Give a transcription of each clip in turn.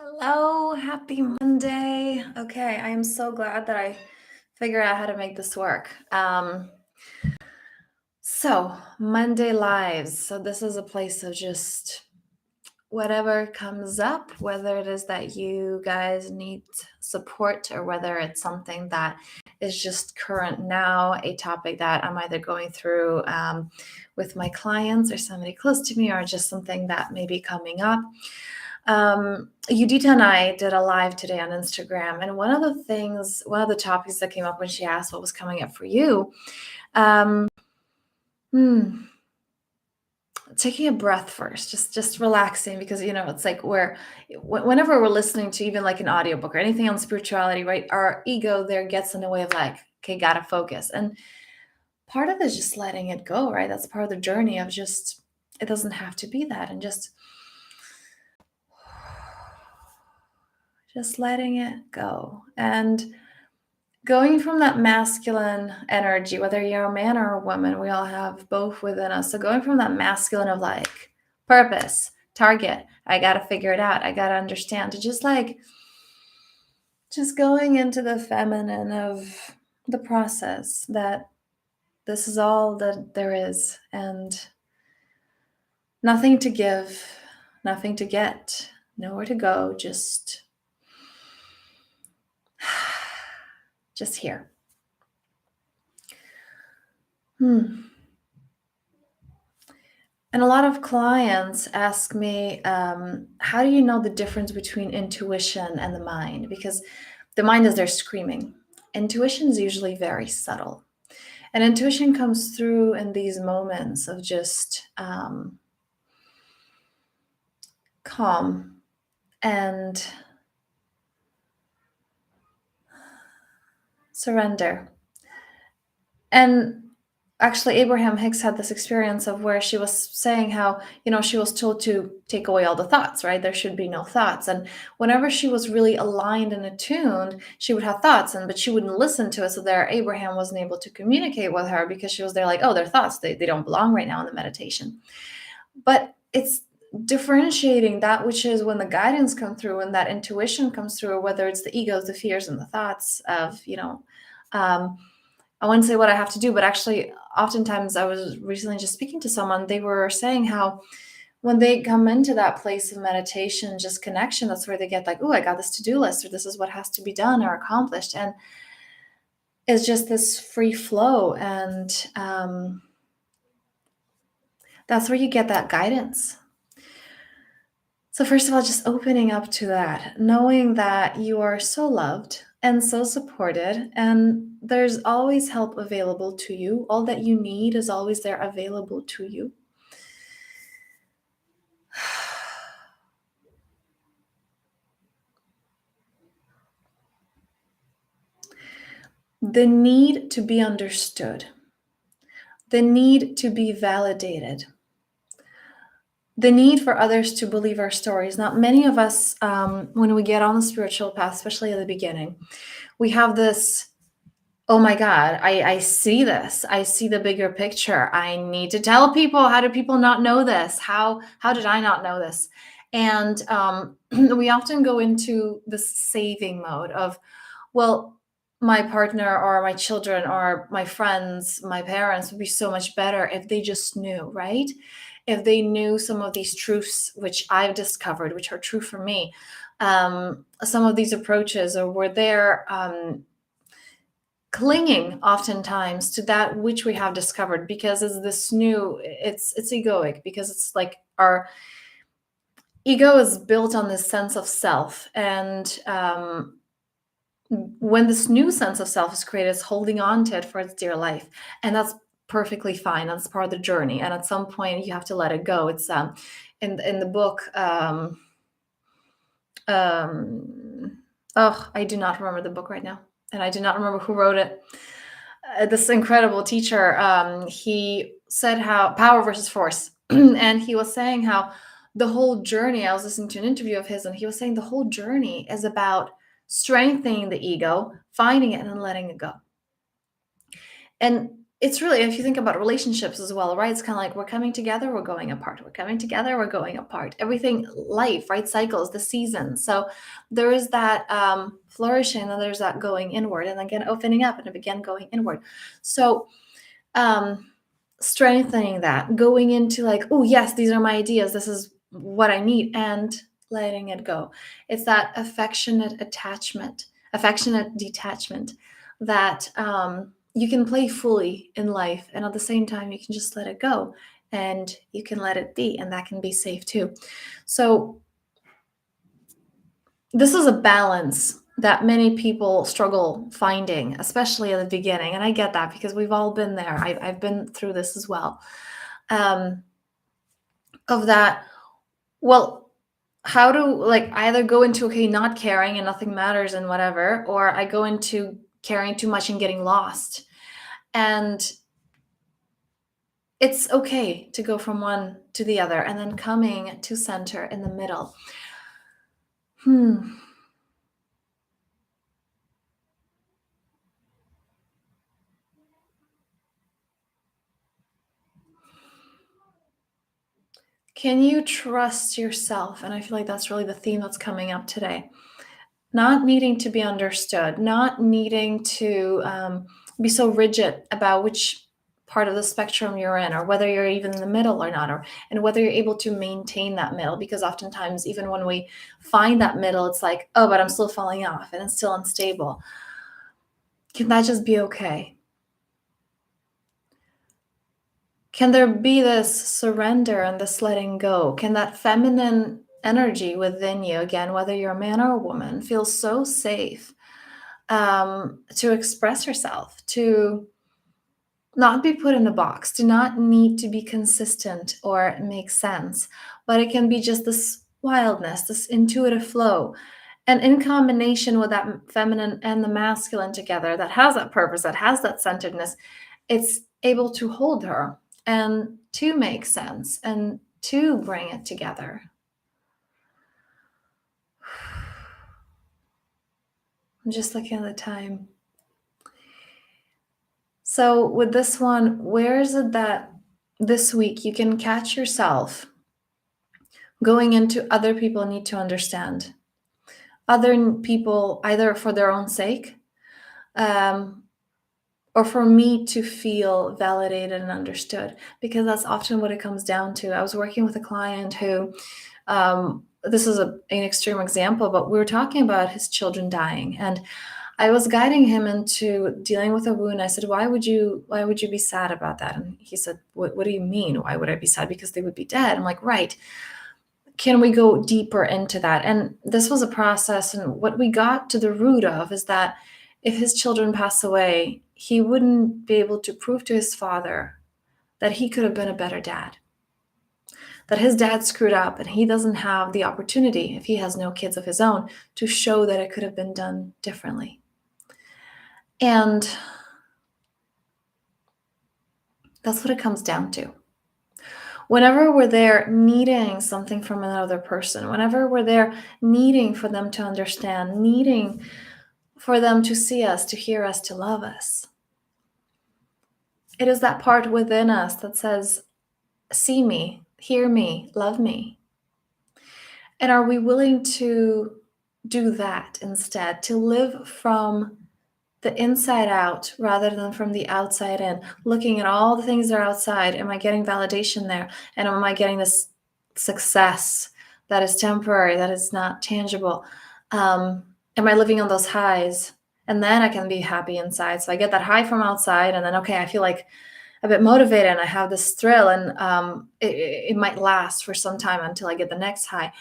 Hello, happy Monday. Okay, I am so glad that I figured out how to make this work. So, Monday Lives. So, this is a place of just whatever comes up, whether it is that you guys need support or whether it's something that is just current now, a topic that I'm either going through with my clients or somebody close to me, or just something that may be coming up. Udita and I did a live today on Instagram, and one of the topics that came up when she asked what was coming up for you, um, hmm, taking a breath first, just relaxing, because it's like whenever we're listening to even like an audiobook or anything on spirituality, right? Our ego there gets in the way of like, okay, gotta focus, and part of it is just letting it go, right? That's part of the journey of just it doesn't have to be that, and just letting it go and going from that masculine energy, whether you're a man or a woman, we all have both within us. So going from that masculine of like purpose, target, I got to figure it out, I got to understand, to just going into the feminine of the process, that this is all that there is, and nothing to give, nothing to get, nowhere to go, just here. And a lot of clients ask me, how do you know the difference between intuition and the mind? Because the mind is there screaming. Intuition is usually very subtle. And intuition comes through in these moments of just calm and surrender. And actually, Abraham Hicks had this experience of where she was saying how, she was told to take away all the thoughts, right? There should be no thoughts. And whenever she was really aligned and attuned, she would have thoughts, but she wouldn't listen to it. So there, Abraham wasn't able to communicate with her because she was there like, oh, they're thoughts. They don't belong right now in the meditation. But it's differentiating that which is when the guidance comes through and that intuition comes through, whether it's the egos, the fears, and the thoughts of, I wouldn't say what I have to do, but actually, oftentimes I was recently just speaking to someone, they were saying how when they come into that place of meditation, just connection, that's where they get like, oh, I got this to-do list, or this is what has to be done or accomplished. And it's just this free flow. And that's where you get that guidance. So first of all, just opening up to that, knowing that you are so loved and so supported, and there's always help available to you. All that you need is always there available to you. The need to be understood, the need to be validated, the need for others to believe our stories. Now, many of us, when we get on the spiritual path, especially at the beginning, we have this, oh my God, I see this. I see the bigger picture. I need to tell people. How do people not know this? How did I not know this? And we often go into this saving mode of, well, my partner or my children or my friends, my parents would be so much better if they just knew, right? If they knew some of these truths, which I've discovered, which are true for me, some of these approaches, or were there clinging oftentimes to that which we have discovered, because it's this new, it's egoic, because it's like our ego is built on this sense of self, and when this new sense of self is created, it's holding on to it for its dear life, and that's perfectly fine. That's part of the journey, and at some point you have to let it go. It's in the book, oh, I do not remember the book right now, and I do not remember who wrote it. This incredible teacher, he said how power versus force, and he was saying how the whole journey, I was listening to an interview of his, and he was saying the whole journey is about strengthening the ego, finding it, and then letting it go. And it's really, if you think about relationships as well, right? It's kind of like we're coming together, we're going apart. We're coming together, we're going apart. Everything, life, right? Cycles, the seasons. So there is that flourishing, and then there's that going inward, and again opening up, and again going inward. So um, strengthening that, going into like, oh yes, these are my ideas. This is what I need, and letting it go. It's that affectionate detachment that you can play fully in life, and at the same time, you can just let it go and you can let it be, and that can be safe too. So this is a balance that many people struggle finding, especially at the beginning. And I get that because we've all been there. I've been through this as well. Um, of that, well, how to like either go into, okay, not caring and nothing matters and whatever, or I go into caring too much and getting lost. And it's okay to go from one to the other and then coming to center in the middle. Hmm. Can you trust yourself? And I feel like that's really the theme that's coming up today. Not needing to be understood, not needing to be so rigid about which part of the spectrum you're in, or whether you're even in the middle or not, or and whether you're able to maintain that middle. Because oftentimes, even when we find that middle, it's like, oh, but I'm still falling off and it's still unstable. Can that just be okay? Can there be this surrender and this letting go? Can that feminine energy within you, again, whether you're a man or a woman, feel so safe to express yourself, to not be put in a box, to not need to be consistent or make sense, but it can be just this wildness, this intuitive flow. And in combination with that feminine and the masculine together, that has that purpose, that has that centeredness, it's able to hold her and to make sense and to bring it together. I'm just looking at the time. So, with this one, where is it that this week you can catch yourself going into other people need to understand? People, either for their own sake, um, or for me to feel validated and understood, because that's often what it comes down to. I was working with a client who, this is an extreme example, but we were talking about his children dying, and I was guiding him into dealing with a wound. I said, why would you be sad about that? And he said, what do you mean? Why would I be sad? Because they would be dead. I'm like, right. Can we go deeper into that? And this was a process. And what we got to the root of is that if his children pass away, he wouldn't be able to prove to his father that he could have been a better dad, that his dad screwed up, and he doesn't have the opportunity, if he has no kids of his own, to show that it could have been done differently. And that's what it comes down to. Whenever we're there needing something from another person, whenever we're there needing for them to understand, needing for them to see us, to hear us, to love us, it is that part within us that says, see me, hear me, love me. And are we willing to do that instead, to live from the inside out rather than from the outside in, looking at all the things that are outside? Am I getting validation there? And am I getting this success that is temporary, that is not tangible? Am I living on those highs? And then I can be happy inside. So I get that high from outside, and then, okay, I feel like a bit motivated and I have this thrill, and it might last for some time until I get the next high.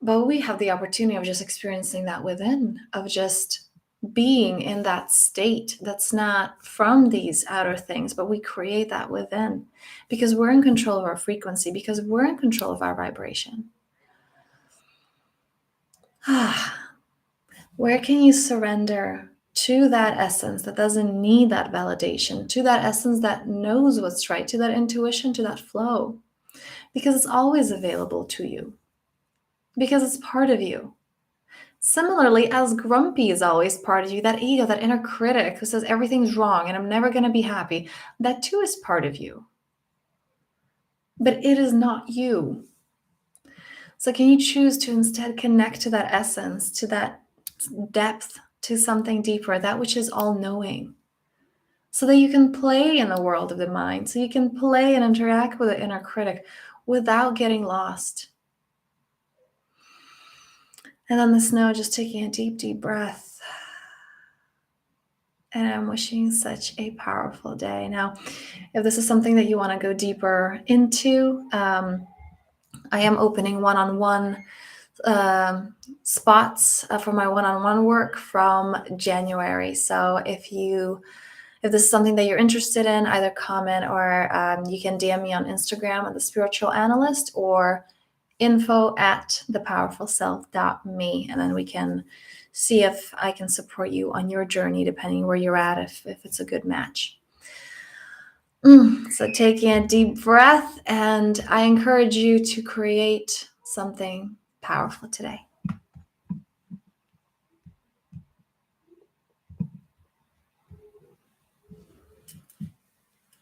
But we have the opportunity of just experiencing that within, of just being in that state that's not from these outer things, but we create that within, because we're in control of our frequency, because we're in control of our vibration. Where can you surrender to that essence that doesn't need that validation, to that essence that knows what's right, to that intuition, to that flow? Because it's always available to you, because it's part of you. Similarly, as grumpy is always part of you, that ego, that inner critic who says everything's wrong and I'm never going to be happy, that too is part of you. But it is not you. So, can you choose to instead connect to that essence, to that depth, to something deeper, that which is all knowing? So that you can play in the world of the mind, so you can play and interact with the inner critic without getting lost. And on the snow, just taking a deep, deep breath. And I'm wishing you such a powerful day. Now, if this is something that you want to go deeper into, I am opening one-on-one spots for my one-on-one work from January. So if this is something that you're interested in, either comment or you can DM me on Instagram at The Spiritual Analyst or info@thepowerfulself.me, and then we can see if I can support you on your journey, depending where you're at, if it's a good match. So taking a deep breath, and I encourage you to create something powerful today.